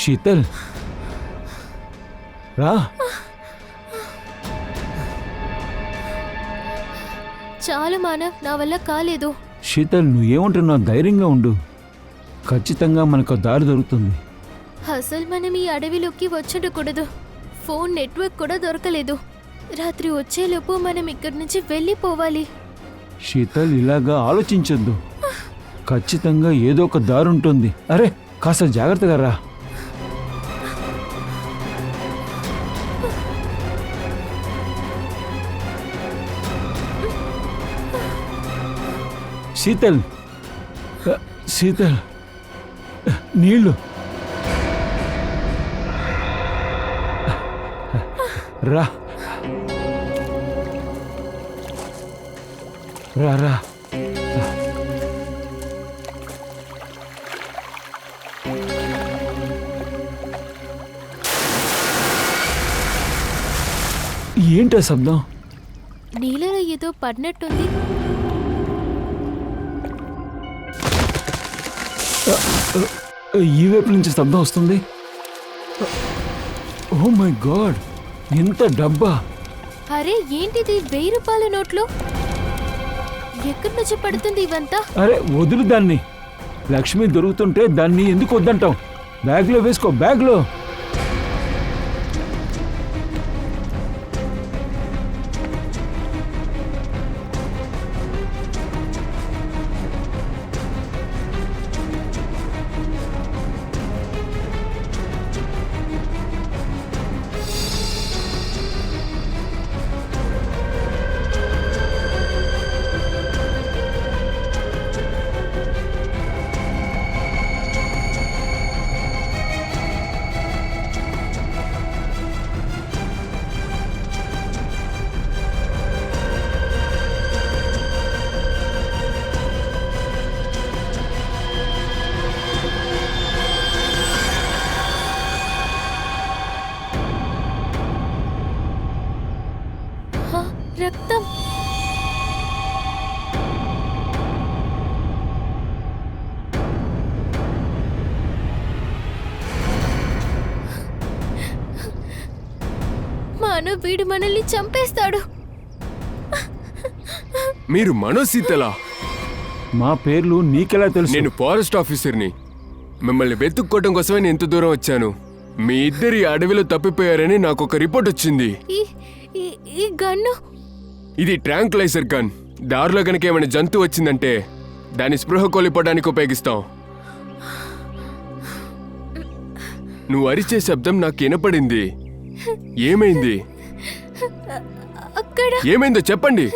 శీతల్ రా. చాలు మానవ్, నా వల్ల కాలేదు. శీతల్ నువ్వేమంటున్నావు? ధైర్యంగా ఉండు. ఖచ్చితంగా మనకు దారి దొరుకుతుంది. అసలు మనం ఈ అడవిలోకి వచ్చుండకూడదు. ఫోన్ నెట్వర్క్ కూడా దొరకలేదు. రాత్రి వచ్చేలోపు మనం ఇక్కడి నుంచి వెళ్ళిపోవాలి. శీతల్ ఇలాగా ఆలోచించొద్దు. ఖచ్చితంగా ఏదో ఒక దారి ఉంటుంది. అరే కాస్త జాగ్రత్తగా రా. శీతల్ శీతల్ నీళ్ళు రా రా రా. ఏంటా శబ్దం? నీళ్ళలో ఏదో పడినట్టుంది. ఈ వైపు నుంచి శబ్దం వస్తుంది. ఓ మై గాడ్, ఎంత డబ్బా! అరే ఏంటిది? 1000 రూపాయల నోట్లు ఎక్కడి నుంచి పడుతుంది ఇవంతా? అరే వదులు దాన్ని. లక్ష్మి దొరుకుతుంటే దాన్ని ఎందుకు వద్దంటావు? బ్యాగ్లో వేసుకో, బ్యాగ్లో. రక్తం. మానవ్, వీడు మనల్ని చంపేస్తాడు. మీరు మనోసీతలా? మా పేర్లు నీకెలా తెలుసు? నేను ఫారెస్ట్ ఆఫీసర్ని. మిమ్మల్ని వెతుక్కోవడం కోసమే నేను ఇంత దూరం వచ్చాను. మీ ఇద్దరి అడవిలో తప్పిపోయారని నాకు ఒక రిపోర్ట్ వచ్చింది. ఈ గన్ను ఇది ట్రాంక్లైజర్ గన్. దారిలో కనుక ఏమైనా జంతువు వచ్చిందంటే దాని స్పృహ కోల్పోవడానికి ఉపయోగిస్తాం. నువ్వు అరిచే శబ్దం నాకు వినపడింది. ఏమైంది? అక్కడ ఏమైందో చెప్పండి.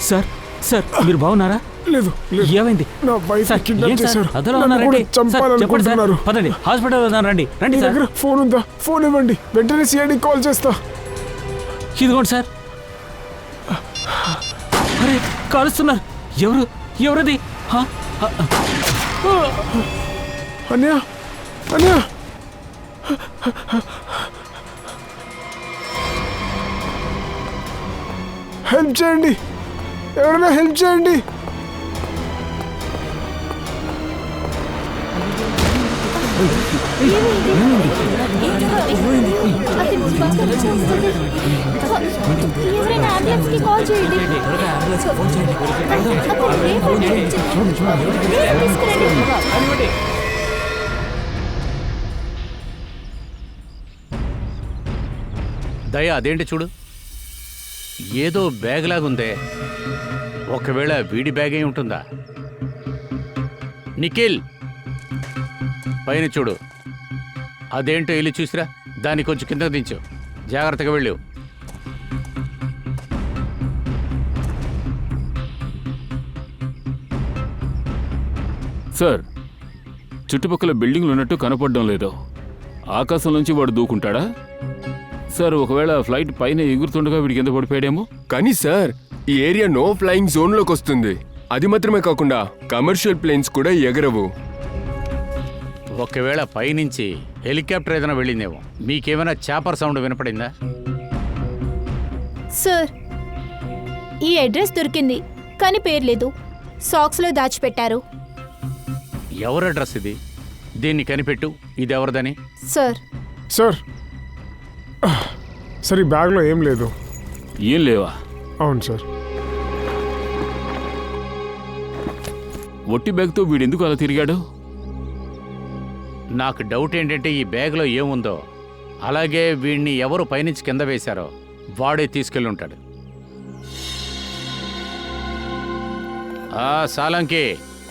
సార్ సార్, మీరు బాగున్నారా? లేదు, ఏమైంది? నా వైఫ్ కిడ్నాప్ చేశారు. అదలో నన్ను ఉన్నారండి. కూడా చంపాలనుకుంటున్నారు. పదండి, హాస్పిటల్ రండి. మీ రండి సార్. దగ్గర ఫోన్ ఉందా? ఫోన్ ఇవ్వండి, వెంటనే సిఐడి కాల్ చేస్తా. ఇదిగోండి సార్. అరే కాలుస్తున్నారు. ఎవరది? అన్నయ్య, అన్నయ్య, హెల్ప్ చేయండి, ఎవరైనా హెల్ప్ చేయండి. ఎవరైనా అంబులెన్స్ కి కాల్ చేయండి. దయ, అదేంటి చూడు, ఏదో బ్యాగ్ లాగుందే. ఒకవేళ వీడి బ్యాగే ఉంటుందా? నిఖిల్, పైన చూడు. అదేంటో వెళ్ళి చూసిరా. దాన్ని కొంచెం కిందకు దించు. జాగ్రత్తగా వెళ్ళు. సార్, చుట్టుపక్కల బిల్డింగ్లు ఉన్నట్టు కనపడడం లేదు. ఆకాశం నుంచి వాడు దూకుంటాడా? సార్, ఒకవేళ ఫ్లైట్ పైన ఎగురుతుండగా వీడి కింద పడిపోయాడేమో. కానీ సార్, ఈ ఏరియా నో ఫ్లయింగ్ జోన్లోకి వస్తుంది. అది మాత్రమే కాకుండా కమర్షియల్ ప్లేన్స్ కూడా ఎగరవు. ఒకవేళ పైనుంచి హెలికాప్టర్ ఏదైనా వెళ్ళిందేమో. మీకేమైనా చాపర్ సౌండ్ వినపడిందా? సార్, ఈ అడ్రస్ దొరికింది కానీ పేరు లేదు. సాక్స్లో దాచిపెట్టారు. ఎవరు అడ్రస్ ఇది? దీన్ని కనిపెట్టు, ఇది ఎవరిదని. సార్, సార్ సార్ ఈ బ్యాగ్లో ఏం లేదు. ఏం లేవా? అవును సార్. ఒట్టి బ్యాగ్తో వీడెందుకు అలా తిరిగాడు? నాకు డౌట్ ఏంటంటే ఈ బ్యాగ్లో ఏముందో, అలాగే వీడిని ఎవరు పైనుంచి కింద వేశారో వాడే తీసుకెళ్ళి ఉంటాడు. సాలంకి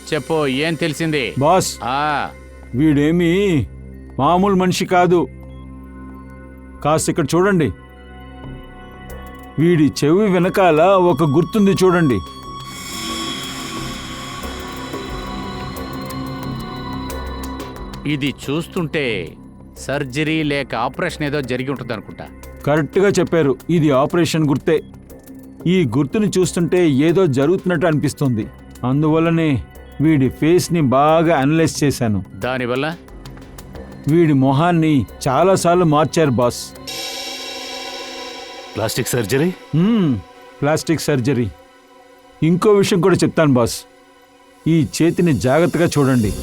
చెప్పు, ఏం తెలిసింది? బాస్, ఆ వీడేమీ మామూలు మనిషి కాదు. కాస్త ఇక్కడ చూడండి. వీడి చెవి వెనకాల ఒక గుర్తుంది చూడండి. ఇది చూస్తుంటే సర్జరీ లేక ఆపరేషన్ ఏదో జరిగి ఉంటుంది అనుకుంటా. కరెక్ట్గా చెప్పారు. ఇది ఆపరేషన్ గుర్తే. ఈ గుర్తుని చూస్తుంటే ఏదో జరుగుతున్నట్టు అనిపిస్తుంది. అందువల్లనే వీడి ఫేస్ని బాగా అనలైజ్ చేశాను. దానివల్ల వీడి మొహాన్ని చాలాసార్లు మార్చారు boss. Plastic surgery? Plastic surgery. ఇంకో విషయం కూడా చెప్తాను బాస్. ఈ చేతిని జాగ్రత్తగా చూడండి.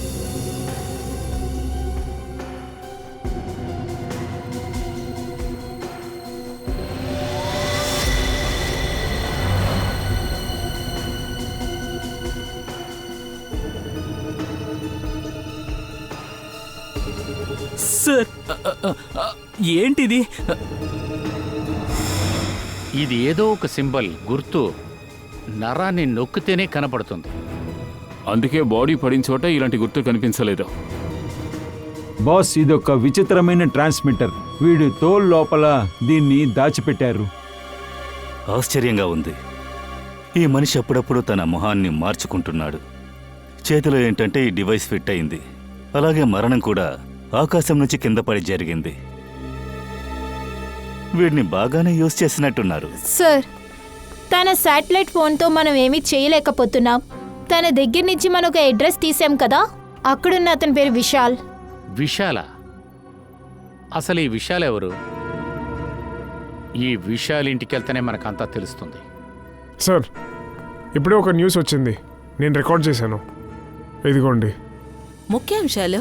సార్, ఏంటిది? ఇది ఏదో ఒక సింబల్, గుర్తు నరాన్ని నొక్కితేనే కనపడుతుంది. అందుకే బాడీ పడిన చోట ఇలాంటి గుర్తు కనిపించలేదు. బాస్, ఇదొక విచిత్రమైన ట్రాన్స్మిటర్. వీడి తోలు లోపల దీన్ని దాచిపెట్టారు. ఆశ్చర్యంగా ఉంది. ఈ మనిషి అప్పుడప్పుడు తన మొహాన్ని మార్చుకుంటున్నాడు. చేతిలో ఏంటంటే ఈ డివైస్ ఫిట్ అయింది. అలాగే మరణం కూడా ఆకాశం నుంచి కింద పడి జరిగింది. వీడిని బాగానే యూజ్ చేసినట్టున్నారు. సార్, తన శాటిలైట్ ఫోన్తో మనం ఏమీ చేయలేకపోతున్నాం. తన దగ్గర నుంచి మనం ఒక అడ్రస్ తీసాం కదా, అక్కడున్న అతని పేరు విశాల్. విశాల? అసలు ఈ విశాల్ ఎవరు? ఈ విశాల్ ఇంటికి వెళ్తేనే మనకంతా తెలుస్తుంది. సార్, ఇప్పుడే ఒక న్యూస్ వచ్చింది, నేను రికార్డ్ చేశాను. ఇదిగోండి. ముఖ్యాంశాలు: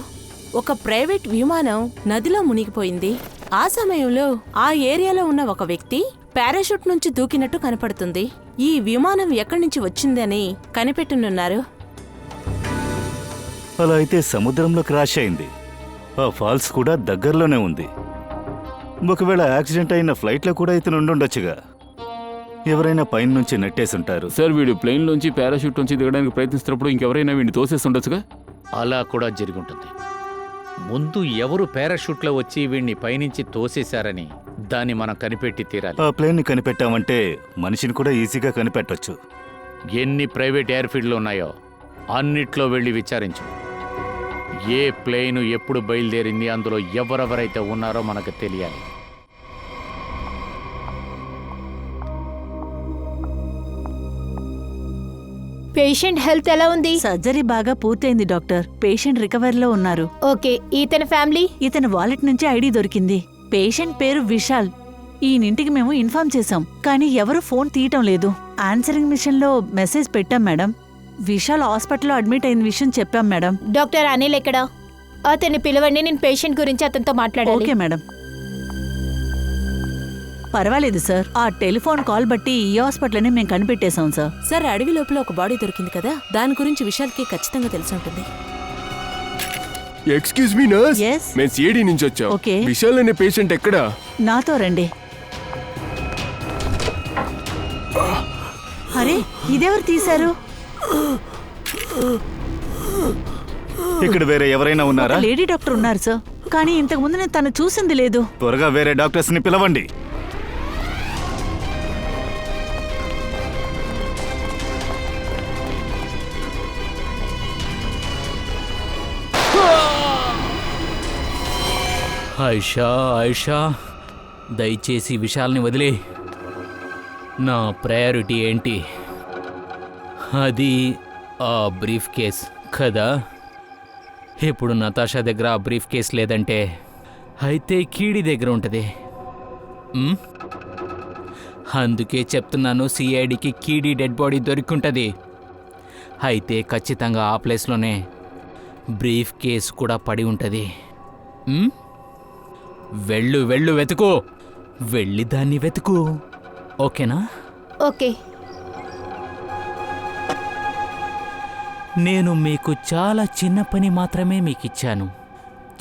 ఒక ప్రైవేట్ విమానం నదిలో మునిగిపోయింది. ఆ సమయంలో ఆ ఏరియాలో ఉన్న ఒక వ్యక్తి పారాషూట్ నుంచి దూకినట్టు కనపడుతుంది. ఈ విమానం ఎక్కడి నుంచి వచ్చిందని కనిపెట్టనున్నారు. అలా అయితే సముద్రంలో క్రాష్ అయింది. ఆ ఫాల్స్ కూడా దగ్గరలోనే ఉంది. ఒకవేళ యాక్సిడెంట్ అయిన ఫ్లైట్లో కూడా ఇతను ఉండుండొచ్చుగా. ఎవరైనా పైన నుంచి నెట్టేసుంటారు. సార్, వీడు ప్లేన్ నుంచి పారాషూట్ నుంచి దిగడానికి ప్రయత్నిస్తున్నప్పుడు ఇంకెవరైనా వీడిని తోసేసి ఉండొచ్చుగా. అలా కూడా జరుగుంటుంది. ముందు ఎవరు పారాషూట్లో వచ్చి వీడిని పైనుంచి తోసేశారని దాన్ని మనం కనిపెట్టి తీరాలి. ఆ ప్లేన్ని కనిపెట్టామంటే మనిషిని కూడా ఈజీగా కనిపెట్టొచ్చు. ఎన్ని ప్రైవేట్ ఎయిర్ఫీల్డ్లు ఉన్నాయో అన్నిట్లో వెళ్ళి విచారించు. ఏ ప్లేను ఎప్పుడు బయలుదేరింది, అందులో ఎవరెవరైతే ఉన్నారో మనకు తెలియాలి. పేషెంట్ హెల్త్ ఎలా ఉంది? సర్జరీ బాగా పూర్తయింది డాక్టర్. పేషెంట్ రికవరీలో ఉన్నారు. ఓకే, ఇతని ఫ్యామిలీ? ఇతని వాలెట్ నుంచి ఐడి దొరికింది. పేషెంట్ పేరు విశాల్. ఈయనింటికి మేము ఇన్ఫార్మ్ చేశాం, కానీ ఎవరు ఫోన్ తీయటం లేదు. ఆన్సరింగ్ మిషన్లో మెసేజ్ పెట్టాం మేడం. విశాల్ హాస్పిటల్లో అడ్మిట్ అయిన విషయం చెప్పాం మేడం. డాక్టర్ అనిల్ ఎక్కడా? అతన్ని పిలవండి, నేను పేషెంట్ గురించి అతనితో మాట్లాడాలి. Okay madam. పర్వాలేదు సార్, ఆ టెలిఫోన్ కాల్ బట్టి ఈ హాస్పిటల్ని మేము కనిపెట్టేశాం సార్. సార్, అడవి లోపల ఒక బాడీ దొరికింది కదా, దాని గురించి విశాల్కి ఖచ్చితంగా తెలిసి ఉంటుంది. Excuse me nurse, Yes. మేము సిఐడి నుంచి వచ్చాం. Okay. విశాల్ అనే పేషెంట్ ఎక్కడా? నాతో రండి. అరే, ఇదెవరు తీశారు? ఇక్కడ వేరే ఎవరైనా ఉన్నారా? లేడీ డాక్టర్ ఉన్నారు సార్, కానీ ఇంతకు ముందు నేను తను చూసింది లేదు. త్వరగా వేరే డాక్టర్స్ ని పిలవండి. ఐషా ఐషా దయచేసి విశాల్ని వదిలే. నా ప్రయారిటీ ఏంటి? అది ఆ బ్రీఫ్ కేస్ కదా. ఇప్పుడు నతాషా దగ్గర ఆ బ్రీఫ్ కేస్ లేదంటే అయితే కీడి దగ్గర ఉంటుంది. అందుకే చెప్తున్నాను, సిఐడికి కీడి డెడ్ బాడీ దొరికింటుంది. అయితే ఖచ్చితంగా ఆ ప్లేస్లోనే బ్రీఫ్ కేస్ కూడా పడి ఉంటుంది. వెళ్ళు వెళ్ళు, వెతుకు, వెళ్ళి దాన్ని వెతుకు. ఓకేనా? ఓకే. నేను మీకు చాలా చిన్న పని మాత్రమే మీకు ఇచ్చాను.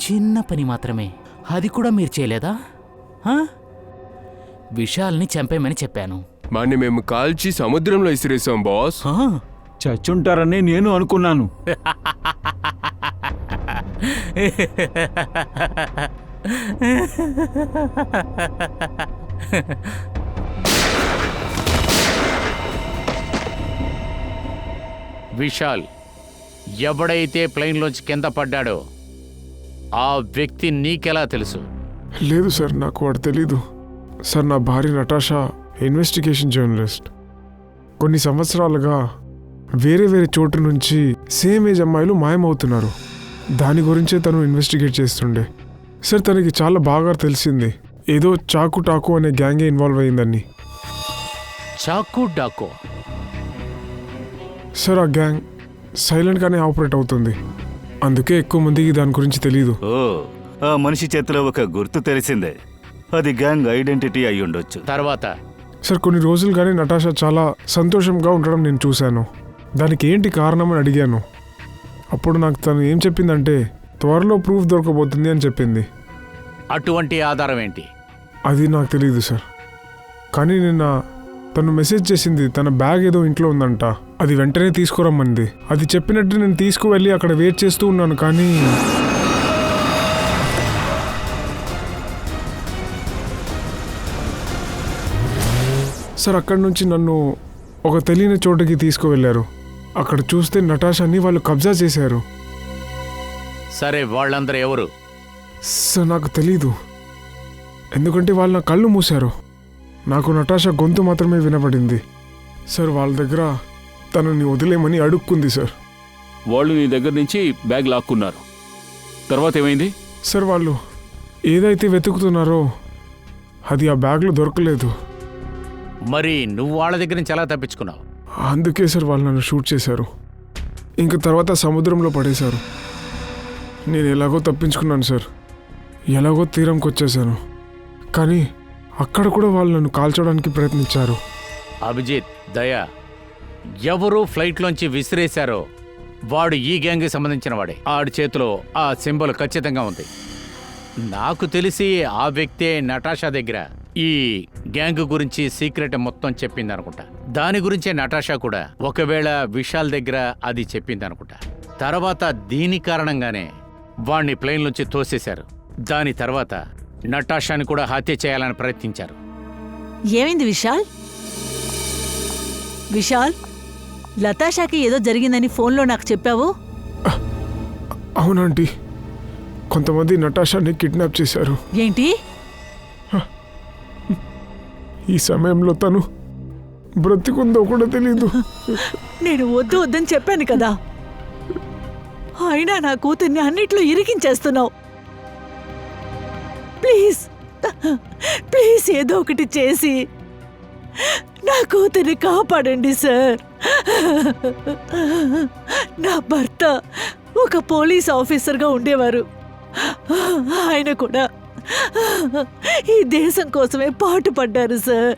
చిన్న పని మాత్రమే. అది కూడా మీరు చేయలేదా? విశాల్ని చంపేమని చెప్పాను. వాణ్ణి మేము కాల్చి సముద్రంలో ఇసిరేసాం బాస్. చచ్చుంటారని నేను అనుకున్నాను. విశాల్ ఎవడైతే ప్లేన్లోంచి కింద పడ్డాడో ఆ వ్యక్తి నీకెలా తెలుసు? లేదు సార్, నాకు వాడు తెలీదు సార్. నా భార్య నటాషా ఇన్వెస్టిగేషన్ జర్నలిస్ట్. కొన్ని సంవత్సరాలుగా వేరే వేరే చోటు నుంచి సేమ్ ఏజ్ అమ్మాయిలు మాయమవుతున్నారు. దాని గురించే తను ఇన్వెస్టిగేట్ చేస్తుండే సార్. తనకి చాలా బాగా తెలిసింది ఏదో చాకు టాకు అనే గ్యాంగే ఇన్వాల్వ్ అయిందని. చాకు డాకో? సార్ ఆ గ్యాంగ్ సైలెంట్గానే ఆపరేట్ అవుతుంది. అందుకే ఎక్కువ మందికి దాని గురించి తెలీదు. ఓ, ఆ మనిషి చేతిలో ఒక గుర్తు తెలిసిందే. అది గ్యాంగ్ ఐడెంటిటీ అయి ఉండొచ్చు. తర్వాత సార్ కొన్ని రోజులుగానే నటాషా చాలా సంతోషంగా ఉండడం నేను చూశాను. దానికి ఏంటి కారణం అని అడిగాను. అప్పుడు నాకు తను ఏం చెప్పిందంటే త్వరలో ప్రూఫ్ దొరకబోతుంది అని చెప్పింది. అటువంటి ఆధారం ఏంటి? అది నాకు తెలియదు సార్. కానీ నిన్న తను మెసేజ్ చేసింది తన బ్యాగ్ ఏదో ఇంట్లో ఉందంట, అది వెంటనే తీసుకురమ్మంది. అది చెప్పినట్టు నేను తీసుకువెళ్ళి అక్కడ వెయిట్ చేస్తూ ఉన్నాను. కానీ సార్ అక్కడి నుంచి నన్ను ఒక తెలియని చోటుకి తీసుకువెళ్ళారు. అక్కడ చూస్తే నటాషాని వాళ్ళు కబ్జా చేశారు. సరే, వాళ్ళందరూ ఎవరు? సార్ నాకు తెలీదు, ఎందుకంటే వాళ్ళు నా కళ్ళు మూశారు. నాకు నటాషా గొంతు మాత్రమే వినపడింది సార్. వాళ్ళ దగ్గర తనని వదిలేమని అడుక్కుంది సార్. వాళ్ళు నీ దగ్గర నుంచి బ్యాగ్ లాక్కున్నారు. తర్వాత ఏమైంది? సార్ వాళ్ళు ఏదైతే వెతుకుతున్నారో అది ఆ బ్యాగ్లో దొరకలేదు. మరి నువ్వు వాళ్ళ దగ్గర నుంచి ఎలా తప్పించుకున్నావు? అందుకే సార్ వాళ్ళు నన్ను షూట్ చేశారు. ఇంక తర్వాత సముద్రంలో పడేశారు. నేను ఎలాగో తప్పించుకున్నాను సార్. ఎలాగో తీరంకి వచ్చేసాను. కానీ అక్కడ కూడా వాళ్ళు నన్ను కాల్చడానికి ప్రయత్నించారు. అభిజిత్, దయా, ఎవరు ఫ్లైట్లోంచి విసిరేశారో వాడు ఈ గ్యాంగ్కి సంబంధించిన వాడే. ఆడి చేతిలో ఆ సింబల్ ఖచ్చితంగా ఉంది. నాకు తెలిసి ఆ వ్యక్తే నటాషా దగ్గర ఈ గ్యాంగ్ గురించి సీక్రెట్ మొత్తం చెప్పింది అనుకుంటా. దాని గురించే నటాషా కూడా ఒకవేళ విశాల్ దగ్గర అది చెప్పింది అనుకుంటా. తర్వాత దీని కారణంగానే వాణ్ణి ప్లేన్ నుంచి తోసేశారు. దాని తర్వాత నటాషాని కూడా హత్య చేయాలని ప్రయత్నించారు. ఏమైంది విశాల్? విశాల్, లతాషాకి ఏదో జరిగిందని ఫోన్లో నాకు చెప్పావు. అవునండి, కొంతమంది నటాషాని కిడ్నాప్ చేశారు. ఏంటి? ఈ సమయంలో తను బ్రతికుందో కూడా తెలీదు. నేను వద్దు వద్దని చెప్పాను కదా, అయినా నా కూతుర్ని అన్నిట్లో ఇరికించేస్తున్నావు. ప్లీజ్ ప్లీజ్ ఏదో ఒకటి చేసి నా కూతుర్ని కాపాడండి సార్. నా భర్త ఒక పోలీస్ ఆఫీసర్గా ఉండేవారు. ఆయన కూడా ఈ దేశం కోసమే పాటుపడ్డారు సార్.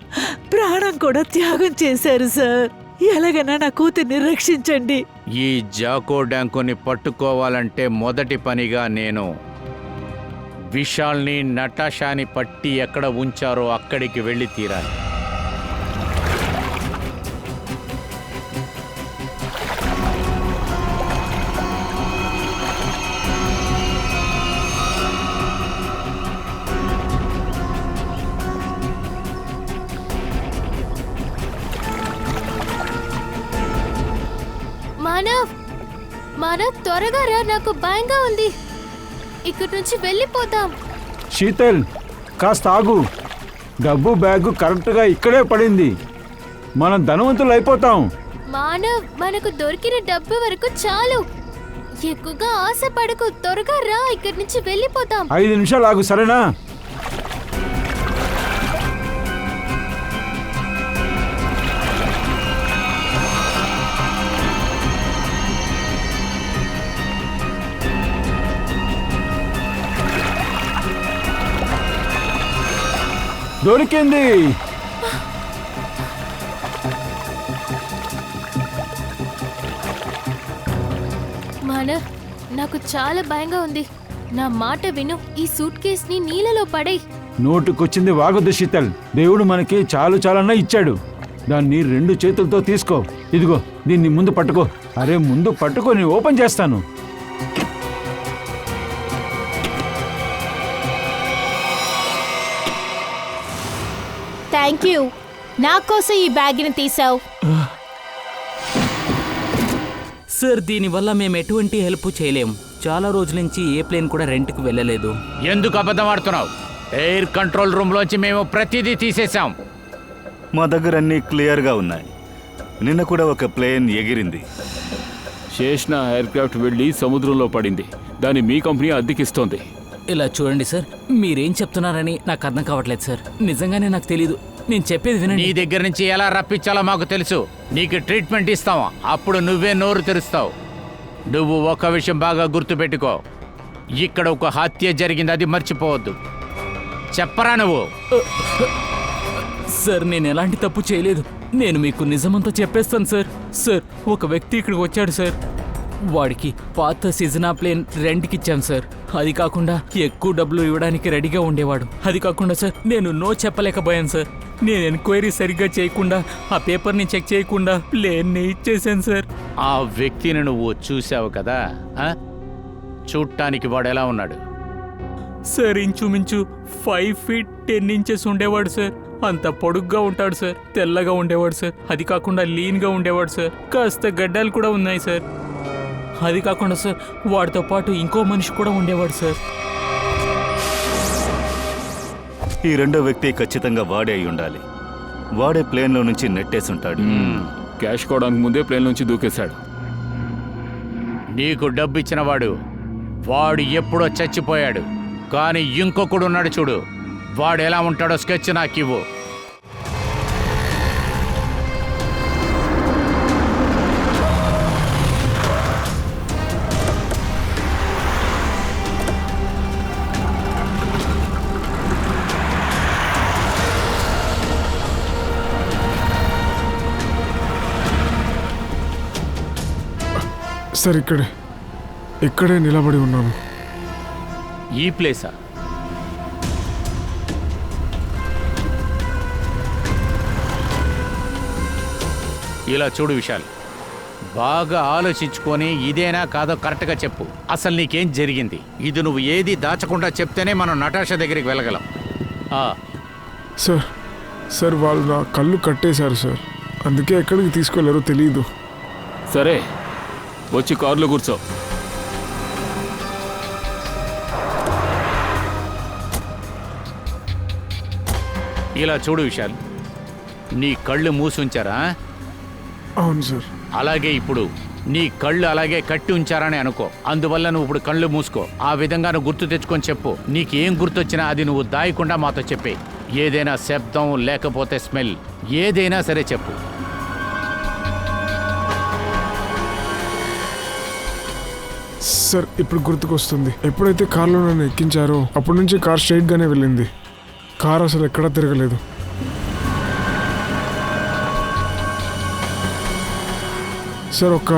ప్రాణం కూడా త్యాగం చేశారు సార్. ఎలాగైనా నా కూతుర్ని రక్షించండి. ఈ జాకో డాంకోని పట్టుకోవాలంటే మొదటి పనిగా నేను విశాల్ని నటాషాని పట్టి ఎక్కడ ఉంచారో అక్కడికి వెళ్ళి తీరాలి. మానవ్ త్వరగా రా, నాకు భయంగా ఉంది. ఇక్కడి నుంచి వెళ్ళిపోతాం. శీతల్, కాస్త ఆగు. డబ్బు బ్యాగు కరెక్ట్గా ఇక్కడే పడింది. మనం ధనవంతులు అయిపోతాం. మానవ్, మనకు దొరికిన డబ్బు వరకు చాలు. ఎక్కువగా ఆశపడకు, త్వరగా రా, ఇక్కడి నుంచి వెళ్ళిపోతాం. 5 నిమిషాలు ఆగు, సరేనా? దొరికింది. మానవ్, నాకు చాలా భయంగా ఉంది. నా మాట విను, ఈ సూట్ కేస్ ని నీళ్ళలో పడేయ్. నోటుకొచ్చింది వాగొద్దు శీతల్. దేవుడు మనకి చాలన్నా ఇచ్చాడు. దాన్ని 2 చేతులతో తీసుకో. ఇదిగో, దీన్ని ముందు పట్టుకో. అరే, ముందు పట్టుకో, నేను ఓపెన్ చేస్తాను. థ్యాంక్ యూ, నా కోసం ఈ బ్యాగ్ని తీసావు. సార్, దీనివల్ల మేము ఎటువంటి హెల్ప్ చేయలేం. చాలా రోజుల నుంచి ఏ ప్లేన్ కూడా రెంట్కి వెళ్ళలేదు. ఎందుకు అబద్ధం ఆడుతున్నావు? ఎయిర్ కంట్రోల్ రూమ్లోంచి మేము ప్రతిదీ తీసేశాం. మా దగ్గర అన్నీ క్లియర్గా ఉన్నాయి. నిన్న కూడా ఒక ప్లేన్ ఎగిరింది. శేష్ణ ఎయిర్క్రాఫ్ట్ వెళ్ళి సముద్రంలో పడింది. దాన్ని మీ కంపెనీ అద్దెకిస్తోంది. ఇలా చూడండి సార్, మీరేం చెప్తున్నారని నాకు అర్థం కావట్లేదు సార్. నిజంగానే నాకు తెలీదు. నేను చెప్పేది నీ వినండి. దగ్గర నుంచి ఎలా రప్పించాలో మాకు తెలుసు. నీకు ట్రీట్మెంట్ ఇస్తాం, అప్పుడు నువ్వే నోరు తెరుస్తావు. నువ్వు ఒక విషయం బాగా గుర్తుపెట్టుకో, ఇక్కడ ఒక హత్య జరిగింది, అది మర్చిపోవద్దు. చెప్పరా నువ్వు? సార్, నేను ఎలాంటి తప్పు చేయలేదు. నేను మీకు నిజమంతా చెప్పేస్తాను సార్. సార్, ఒక వ్యక్తి ఇక్కడికి వచ్చాడు సార్. వాడికి పాత సిజనా ప్లేన్ రెంట్కి ఇచ్చాను సార్. అది కాకుండా ఎక్కువ డబ్బులు ఇవ్వడానికి రెడీగా ఉండేవాడు. అది కాకుండా సార్, నేను నో చెప్పలేకపోయాను సార్. నేను ఎంక్వైరీ సరిగ్గా చేయకుండా, ఆ పేపర్ని చెక్ చేయకుండా ప్లేన్ని ఇచ్చేసాను సార్. ఆ వ్యక్తిని నువ్వు చూసావు కదా, చూడటానికి వాడు ఎలా ఉన్నాడు? సార్, ఇంచుమించు 5 feet 10 inches ఉండేవాడు సార్. అంత పొడుగ్గా ఉంటాడు సార్. తెల్లగా ఉండేవాడు సార్. అది కాకుండా లీన్గా ఉండేవాడు సార్. కాస్త గడ్డాలు కూడా ఉన్నాయి సార్. అది కాకుండా సార్, వాడితో పాటు ఇంకో మనిషి కూడా ఉండేవాడు సార్. ఈ రెండో వ్యక్తి ఖచ్చితంగా వాడే అయి ఉండాలి. వాడే ప్లేన్లో నుంచి నెట్టేసుంటాడు. క్యాష్ కోవడానికి ముందే ప్లేన్ నుంచి దూకేశాడు. నీకు డబ్బు ఇచ్చిన వాడు ఎప్పుడో చచ్చిపోయాడు. కానీ ఇంకొకడు ఉన్నాడు చూడు, వాడు ఎలా ఉంటాడో స్కెచ్ నాకు ఇవ్వు. సార్, ఇక్కడే నిలబడి ఉన్నాము. ఈ ప్లేసా? ఇలా చూడు విశాల్, బాగా ఆలోచించుకొని ఇదేనా కాదో కరెక్ట్గా చెప్పు. అసలు నీకేం జరిగింది? ఇది నువ్వు ఏది దాచకుండా చెప్తేనే మనం నటాషా దగ్గరికి వెళ్ళగలం. సార్, వాళ్ళు నా కళ్ళు కట్టేశారు సార్. అందుకే ఎక్కడికి తీసుకెళ్లారో తెలియదు. సరే, వచ్చి కారులో కూర్చో. ఇలా చూడు విశాల్, నీ కళ్ళు మూసుంచారా? అవును సార్. అలాగే ఇప్పుడు నీ కళ్ళు అలాగే కట్టి ఉంచారని అనుకో. అందువల్ల నువ్వు ఇప్పుడు కళ్ళు మూసుకో. ఆ విధంగా నువ్వు గుర్తు తెచ్చుకొని చెప్పు. నీకేం గుర్తొచ్చినా అది నువ్వు దాయకుండా మాతో చెప్పే. ఏదైనా శబ్దం లేకపోతే స్మెల్ ఏదైనా సరే చెప్పు. సార్, ఇప్పుడు గుర్తుకొస్తుంది. ఎప్పుడైతే కార్లో నన్ను ఎక్కించారో అప్పటి నుంచి కార్ స్ట్రైట్గానే వెళ్ళింది. కార్ అసలు ఎక్కడా తిరగలేదు. సార్, ఒక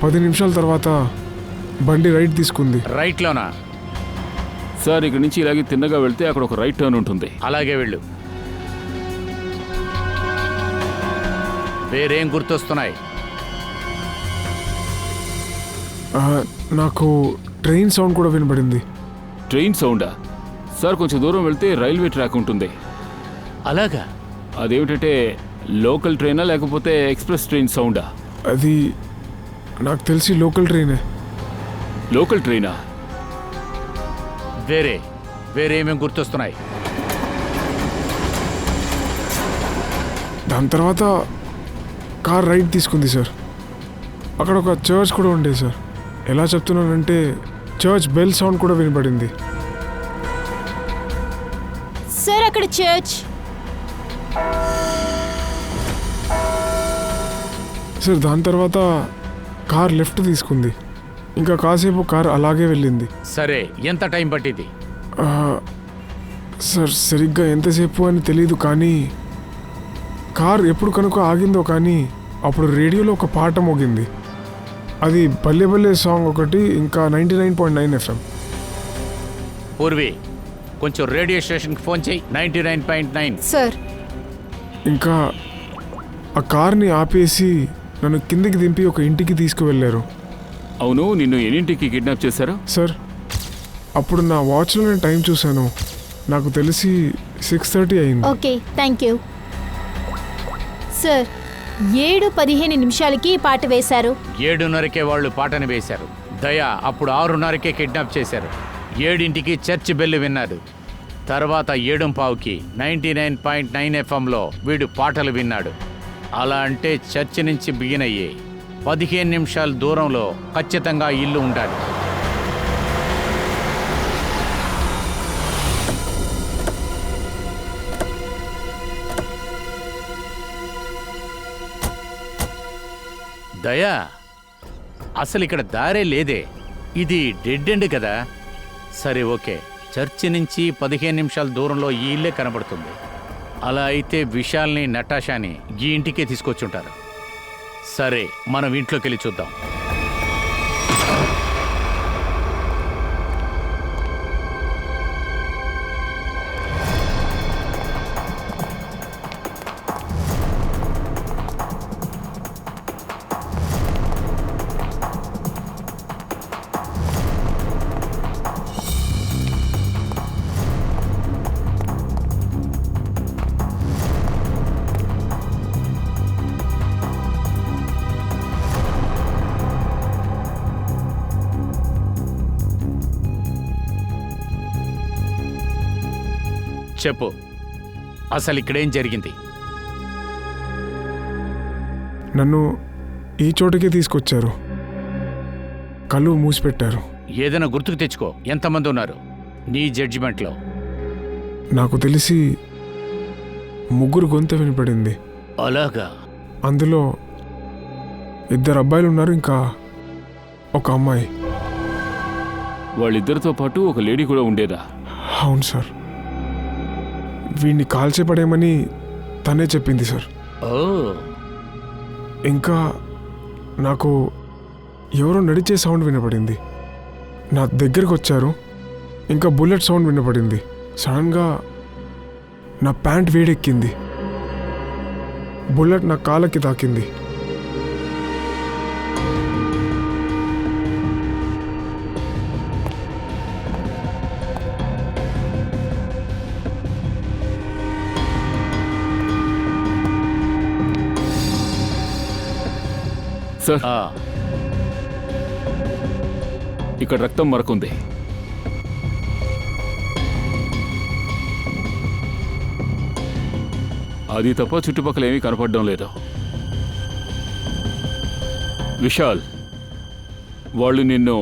10 నిమిషాల తర్వాత బండి రైట్ తీసుకుంది. రైట్లోనా? సార్, ఇక్కడి నుంచి ఇలాగే తిన్నగా వెళ్తే అక్కడ ఒక రైట్ టర్న్ ఉంటుంది. అలాగే వెళ్ళు. వేరేం గుర్తొస్తున్నాయి? నాకు ట్రైన్ సౌండ్ కూడా వినబడింది. ట్రైన్ సౌండా? సార్, కొంచెం దూరం వెళ్తే రైల్వే ట్రాక్ ఉంటుంది. అలాగా? అదేమిటంటే లోకల్ ట్రైనా లేకపోతే ఎక్స్ప్రెస్ ట్రైన్ సౌండా? అది నాకు తెలిసి లోకల్ ట్రైనే. లోకల్ ట్రైనా? వేరేమేం గుర్తొస్తున్నాయి? దాని తర్వాత కార్ రైట్ తీసుకుంది సార్. అక్కడ ఒక చర్చ్ కూడా ఉండేది సార్. ఎలా చెప్తున్నానంటే చర్చ్ బెల్ సౌండ్ కూడా వినపడింది. సార్ అక్కడ చర్చ్. సార్ దాని తర్వాత కార్ లెఫ్ట్ తీసుకుంది. ఇంకా కాసేపు కార్ అలాగే వెళ్ళింది. సరే, ఎంత టైం పట్టింది? సార్ సరిగ్గా ఎంతసేపు అని తెలియదు, కానీ కార్ ఎప్పుడు కనుక ఆగిందో కానీ అప్పుడు రేడియోలో ఒక పాట మోగింది. అది బల్లె బల్లె సాంగ్ ఒకటి, ఇంకా 99.9 FM. పూర్వి, కొంచెం రేడియో స్టేషన్కి ఫోన్ చేయి. 99.9. సార్ ఇంకా ఆ కార్ని ఆపేసి నన్ను కిందికి దింపి ఒక ఇంటికి తీసుకువెళ్ళారు. అవును, నిన్ను ఎన్నింటికి కిడ్నాప్ చేశారు? సార్ అప్పుడు నా వాచ్లో నేను టైం చూశాను. నాకు తెలిసి 6:30 అయింది. Okay, thank you. సార్ 7:15 పాట వేశారు. 7:30కే వాళ్ళు పాటను వేశారు. దయా అప్పుడు 6:30కే కిడ్నాప్ చేశారు. 7ంటికి చర్చ్ బెల్లు విన్నాడు. తర్వాత 7:15కి 99.9 FMలో వీడు పాటలు విన్నాడు. అలా అంటే చర్చ్ నుంచి బిగిన్ అయ్యి 15 నిమిషాల దూరంలో ఖచ్చితంగా ఇల్లు ఉండాలి. దయా, అసలు ఇక్కడ దారే లేదే. ఇది డెడ్ ఎండ్ కదా. సరే ఓకే, చర్చి నుంచి 15 నిమిషాల దూరంలో ఈ ఇల్లే కనబడుతుంది. అలా అయితే విశాల్ని నటాషాని ఈ ఇంటికే తీసుకొచ్చుంటారు. సరే, మనం ఇంట్లోకి వెళ్ళి చూద్దాం. చెప్పు, అసలు ఇక్కడేం జరిగింది? నన్ను ఈ చోటుకే తీసుకొచ్చారు. కళ్ళు మూసిపెట్టారు. ఏదైనా గుర్తుకు తెచ్చుకో. ఎంతమంది ఉన్నారు నీ జడ్జిమెంట్లో? నాకు తెలిసి 3 గొంతు వినపడింది. అలాగా? అందులో 2 అబ్బాయిలు ఉన్నారు, ఇంకా ఒక అమ్మాయి. వాళ్ళిద్దరితో పాటు ఒక లేడీ కూడా ఉండేదా? అవును సార్. వీడిని కాల్చేపడేమని తనే చెప్పింది సార్. ఓ, ఇంకా నాకు ఎవరో నడిచే సౌండ్ వినపడింది. నా దగ్గరికి వచ్చారు. ఇంకా బుల్లెట్ సౌండ్ వినపడింది. సడన్గా నా ప్యాంట్ వేడెక్కింది. బుల్లెట్ నా కాళ్ళకి తాకింది. సార్, ఇక్కడ రక్తం మరకుంది. అది తప్ప చుట్టుపక్కల ఏమీ కనపడడం లేదు. విశాల్, వాళ్ళు నిన్ను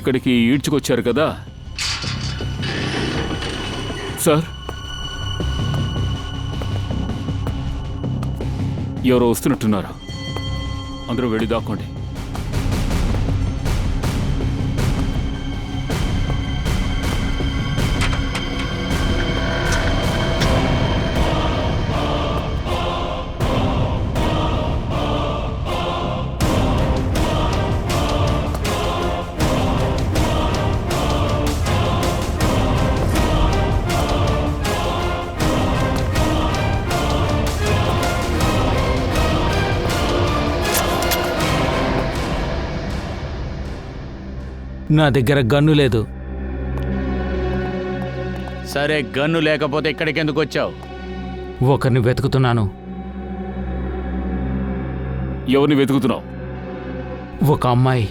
ఇక్కడికి ఈడ్చుకొచ్చారు కదా సార్? ఎవరో వస్తున్నట్టున్నారు. అందరూ వెళ్ళి దాక్కోండి. నా దగ్గర గన్ను లేదు. సరే, గన్ను లేకపోతే ఇక్కడికి ఎందుకు వచ్చావు? ఒకరిని వెతుకుతున్నాను. ఎవరిని వెతుకుతున్నావు? ఒక అమ్మాయి.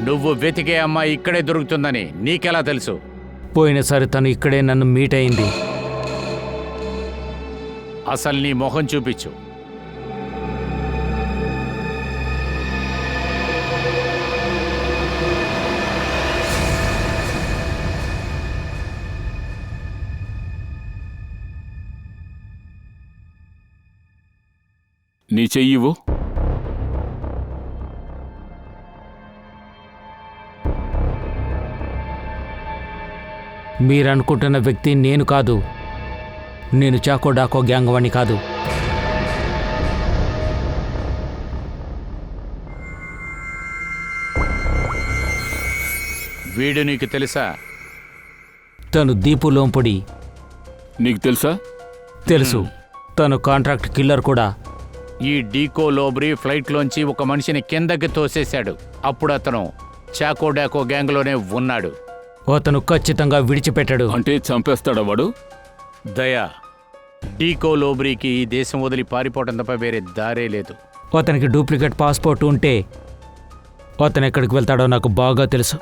నువ్వు వెతికే అమ్మాయి ఇక్కడే దొరుకుతుందని నీకెలా తెలుసు? పోయినసారి తను ఇక్కడే నన్ను మీట్ అయింది. అసలు నీ మొహం చూపించు. నీ చెయ్యివు. మీరనుకుంటున్న వ్యక్తి నేను కాదు. నేను చాకో డాకో గ్యాంగ్ వాణ్ణి కాదు. వీడు నీకు తెలుసా? తను దీపు లోంపొడి. నీకు తెలుసా? తెలుసు. తను కాంట్రాక్ట్ కిల్లర్ కూడా. ఈ డీకో లోబ్రీ ఫ్లైట్లోంచి ఒక మనిషిని కిందకి తోసేశాడు. అప్పుడు అతను చాకో డాకో గ్యాంగ్లోనే ఉన్నాడు. అతను ఖచ్చితంగా విడిచిపెట్టాడు. అంటే చంపేస్తాడా వాడు? దయా, డీకో లోబ్రీకి ఈ దేశం వదిలి పారిపోవటం తప్ప వేరే దారే లేదు. అతనికి డూప్లికేట్ పాస్పోర్ట్ ఉంటే అతను ఎక్కడికి వెళ్తాడో నాకు బాగా తెలుసు.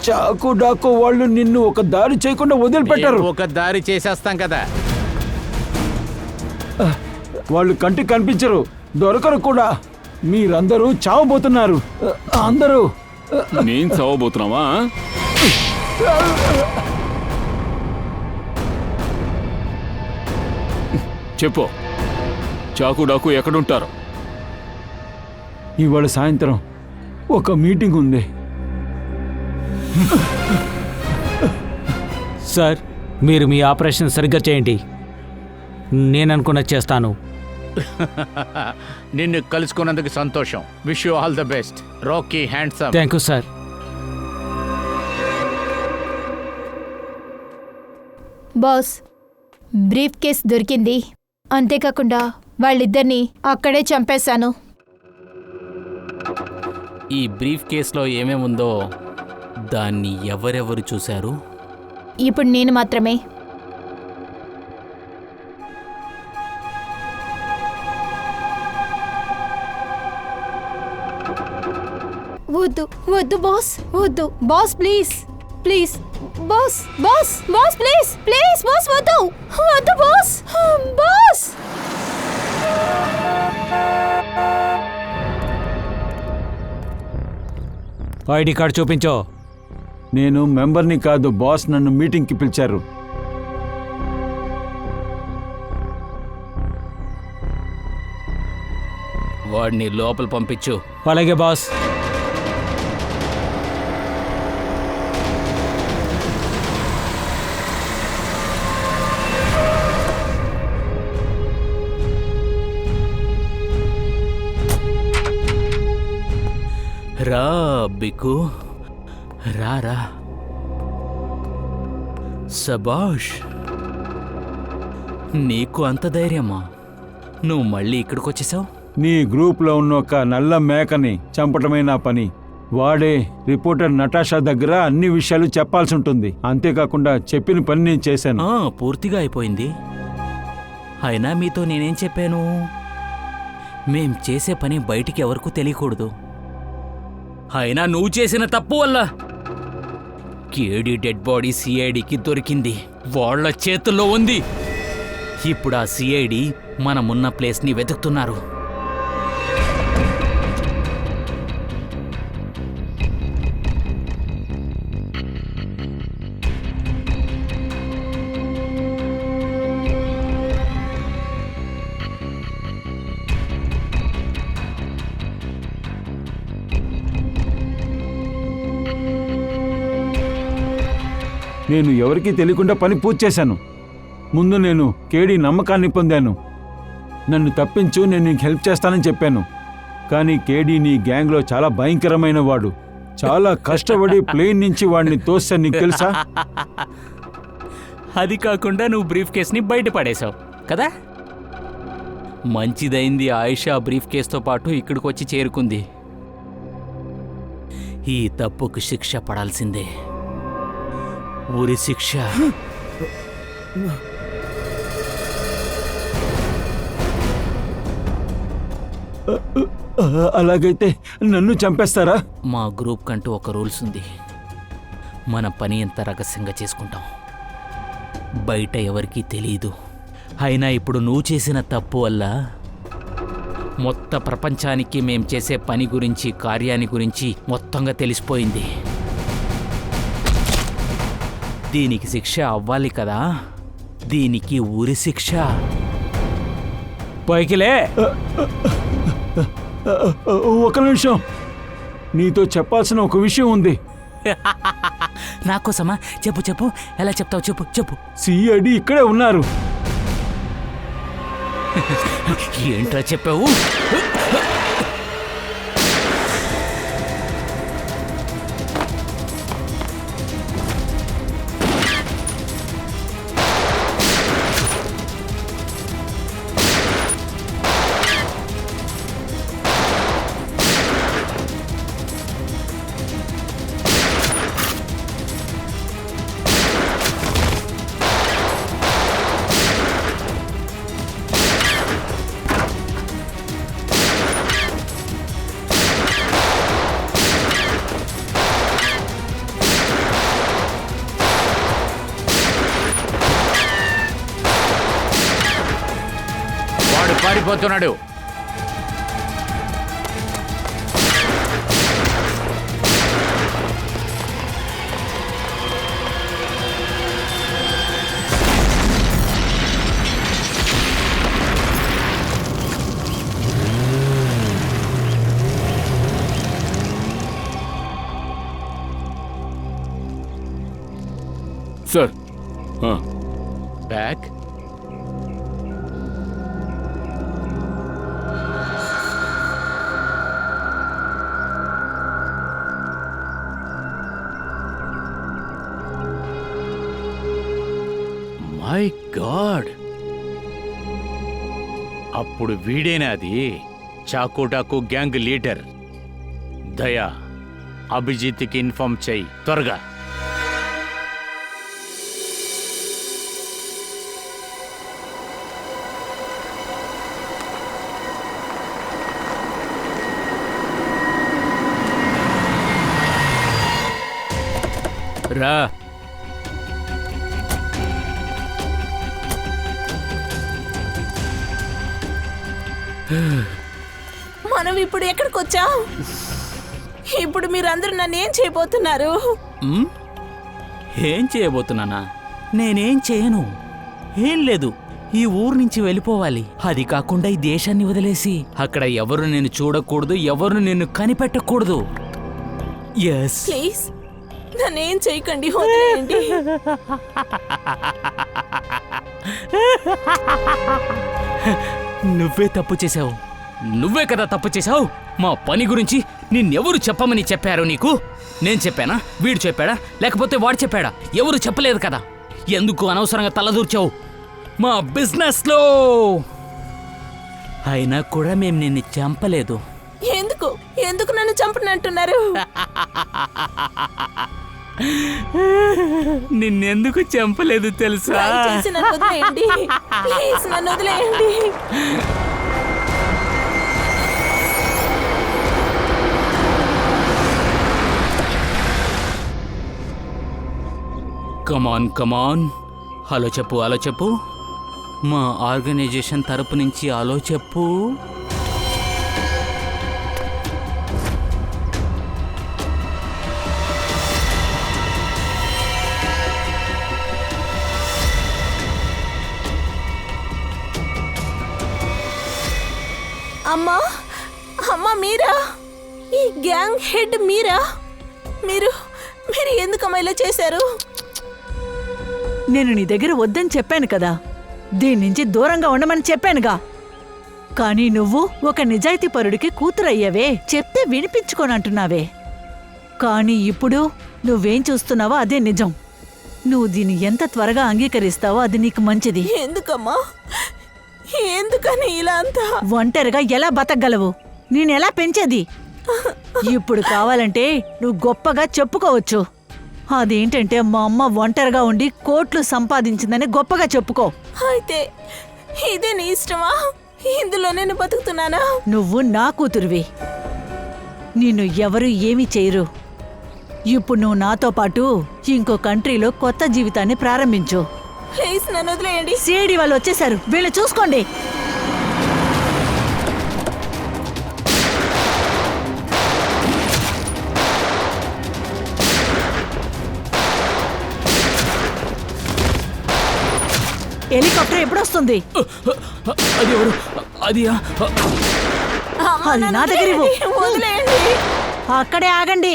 చాకు డాకు వాళ్ళు నిన్ను ఒక దారి చేయకుండా వదిలిపెట్టారు. ఒక దారి చేసేస్తాం కదా. వాళ్ళు కంటికి కనిపించరు, దొరకరు కూడా. మీరందరూ చావబోతున్నారు. అందరూ. నేను చావబోతున్నావా? చెప్పు, చాకు డాకు ఎక్కడుంటారు? ఇవాళ సాయంత్రం ఒక మీటింగ్ ఉంది. సార్, మీరు మీ ఆపరేషన్ సరిగ్గా చేయండి. నేననుకున్నది చేస్తాను. నిన్ను కలుసుకున్నందుకు సంతోషం. Wish you all the best. Rocky handsome. Thank you sir. Boss, brief case దొరికింది. అంతేకాకుండా వాళ్ళిద్దరినీ అక్కడే చంపేశాను. ఈ బ్రీఫ్ కేసులో ఏమేముందో దాన్ని ఎవరెవరు చూశారు? ఇప్పుడు నేను మాత్రమే. వద్దు వద్దు బాస్, వద్దు boss, please please boss, boss boss, please please boss, వద్దు వద్దు బాస్, బాస్. ఐడి కార్డ్ చూపించో. నేను మెంబర్ని కాదు బాస్, నన్ను మీటింగ్కి పిలిచారు. వాడిని లోపల పంపించు. అలాగే బాస్. రా బికు, రా రా. సబాష్, నీకు అంత ధైర్యమా? నువ్వు మళ్ళీ ఇక్కడికి వచ్చేసావు? నీ గ్రూప్లో ఉన్న ఒక నల్ల మేకని చంపటమే నా పని. వాడే రిపోర్టర్ నటాషా దగ్గర అన్ని విషయాలు చెప్పాల్సి ఉంటుంది. అంతేకాకుండా చెప్పిన పని నేను చేశాను. పూర్తిగా అయిపోయింది. అయినా మీతో నేనేం చెప్పాను? మేం చేసే పని బయటికి ఎవరికూ తెలియకూడదు. అయినా నువ్వు చేసిన తప్పు వల్ల కేడీ డెడ్ బాడీ సిఐడికి దొరికింది, వాళ్ళ చేతుల్లో ఉంది. ఇప్పుడు ఆ సిఐడి మనమున్న ప్లేస్ని వెతుకుతున్నారు. నేను ఎవరికీ తెలియకుండా పని పూర్తి చేశాను. ముందు నేను కేడీ నమ్మకాన్ని పొందాను. నన్ను తప్పించు, నేను నీకు హెల్ప్ చేస్తానని చెప్పాను. కానీ కేడీ నీ గ్యాంగ్లో చాలా భయంకరమైన వాడు. చాలా కష్టపడి ప్లేన్ నుంచి వాడిని తోస్తాను, నీకు తెలుసా? అది కాకుండా నువ్వు బ్రీఫ్ కేస్ని బయట పడేశావు కదా. మంచిదైంది ఆయిషా బ్రీఫ్ కేస్తో పాటు ఇక్కడికి వచ్చి చేరుకుంది. ఈ తప్పుకు శిక్ష పడాల్సిందే, ఉరి శిక్ష. అలాగైతే నన్ను చంపేస్తారా? మా గ్రూప్ కంటూ ఒక రూల్స్ ఉంది. మన పని ఎంత రహస్యంగా చేసుకుంటాం, బయట ఎవరికీ తెలియదు. అయినా ఇప్పుడు నువ్వు చేసిన తప్పు వల్ల మొత్తం ప్రపంచానికి మేం చేసే పని గురించి, కార్యాన్ని గురించి మొత్తంగా తెలిసిపోయింది. దీనికి శిక్ష అవ్వాలి కదా, దీనికి ఉరి శిక్ష. పైకిలే. ఒక నిమిషం, నీతో చెప్పాల్సిన ఒక విషయం ఉంది. నాకోసమా? చెప్పు చెప్పు, ఎలా చెప్తావు చెప్పు చెప్పు. సిఐడి ఇక్కడే ఉన్నారు. ఏంట్రా చెప్పావు? పారిపోతున్నాడు. సార్ బ్యాగ్ మై గాడ్, అప్పుడు వీడేనా అది? చాకోటాకు గ్యాంగ్ లీడర్ దయా. అభిజిత్కి ఇన్ఫార్మ్ చెయ్యి త్వరగా. రా. మనం ఇప్పుడు ఎక్కడికి వచ్చాం? ఇప్పుడు మీరందరూ నన్ను ఏం చేయబోతున్నారు? ఏం చేయబోతున్నానా? నేనేం చేయను. ఏం లేదు, ఈ ఊరు నుంచి వెళ్ళిపోవాలి. అది కాకుండా ఈ దేశాన్ని వదిలేసి అక్కడ ఎవరు నేను చూడకూడదు, ఎవరు నిన్ను కనిపెట్టకూడదు. ఎస్ ప్లీజ్ నన్నేం చేయకండి, వదిలేయండి. నువ్వే తప్పు చేశావు. నువ్వే కదా తప్పు చేశావు. మా పని గురించి నిన్నెవరు చెప్పమని చెప్పారు నీకు? నేను చెప్పానా? వీడు చెప్పాడా? లేకపోతే వాడు చెప్పాడా? ఎవరు చెప్పలేదు కదా. ఎందుకు అనవసరంగా తలదూర్చావు మా బిజినెస్లో? అయినా కూడా మేము నిన్ను చంపలేదు. ఎందుకు ఎందుకు నన్ను చంపనంటున్నారు? నిన్నెందుకు చంపలేదు తెలుసా? దయచేసి నన్ను వదిలేయండి, ప్లీజ్ నన్ను వదిలేయండి. కమాన్ హలో చెప్పు మా ఆర్గనైజేషన్ తరపు నుంచి హలో చెప్పు. అమ్మా మీరా? ఈ గ్యాంగ్ హెడ్ మీరా? మీరు ఎందుకమ్మా ఇలా చేశారు? నేను నీ దగ్గర వద్దని చెప్పాను కదా, దీని నుంచి దూరంగా ఉండమని చెప్పానుగా. కానీ నువ్వు ఒక నిజాయితీపరుడికి కూతురయ్యావే, చెప్తే వినిపించుకోనంటున్నావే. కానీ ఇప్పుడు నువ్వేం చూస్తున్నావో అదే నిజం. నువ్వు దీన్ని ఎంత త్వరగా అంగీకరిస్తావో అది నీకు మంచిది. ఎందుకమ్మా? ఎందుకని ఇలా అంతా? ఒంటరిగా ఎలా బతకగలవు? నేనెలా పెంచేది? ఇప్పుడు కావాలంటే నువ్వు గొప్పగా చెప్పుకోవచ్చు. అదేంటంటే మా అమ్మ ఒంటరిగా ఉండి కోట్లు సంపాదించిందని గొప్పగా చెప్పుకో. అయితే ఇదే నీ ఇష్టమా? ఇందులో నేను బతుకుతున్నానా? నువ్వు నా కూతురువి, నిన్ను ఎవరు ఏమీ చేయరు. ఇప్పుడు నువ్వు నాతో పాటు ఇంకో కంట్రీలో కొత్త జీవితాన్ని ప్రారంభించు. ప్లీజ్ నన్ను వదిలేయండి. సిఐడి వాళ్ళు వచ్చేసారు, వీళ్ళు చూసుకోండి. హెలికాప్టర్ ఎప్పుడొస్తుంది? అది ఎవరు? అది అది నా దగ్గర ఇవ్వు. వదిలేయండి. అక్కడే ఆగండి,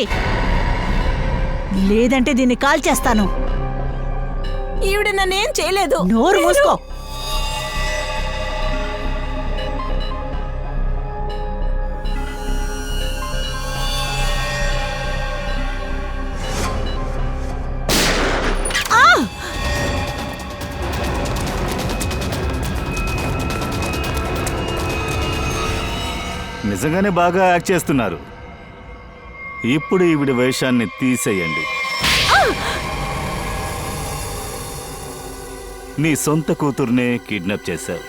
లేదంటే దీన్ని కాల్ చేస్తాను. ఈవిడ నన్నేం చేయలేదు. నోరు మూసుకో. నిజంగానే బాగా యాక్ట్ చేస్తున్నారు. ఇప్పుడు ఈవిడి వేషాన్ని తీసేయండి. నీ సొంత కూతుర్నే కిడ్నాప్ చేశావు.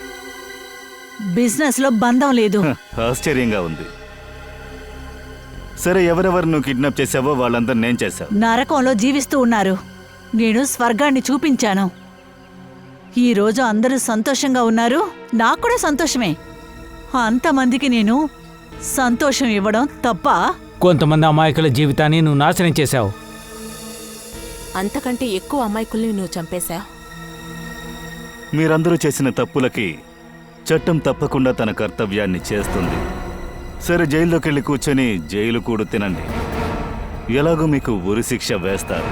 బిజినెస్ లో బంధం లేదు. ఆశ్చర్యంగా ఉంది. సరే, ఎవరెవరు నువ్వు కిడ్నాప్ చేశావో వాళ్ళందరూ నేను చేశావు. నరకంలో జీవిస్తూ ఉన్నారు, నేను స్వర్గాన్ని చూపించాను. ఈరోజు అందరూ సంతోషంగా ఉన్నారు, నాకు కూడా సంతోషమే. అంతమందికి నేను సంతోషం ఇవ్వడం తప్ప? కొంతమంది అమాయకుల జీవితాన్ని నువ్వు నాశనం చేశావు. అంతకంటే ఎక్కువ అమాయకుల్ని నువ్వు చంపేశావు. మీరందరూ చేసిన తప్పులకి చట్టం తప్పకుండా తన కర్తవ్యాన్ని చేస్తుంది. సరే, జైల్లోకి వెళ్ళి కూర్చొని జైలు కూడు తినండి. ఎలాగో మీకు ఉరి శిక్ష వేస్తారు.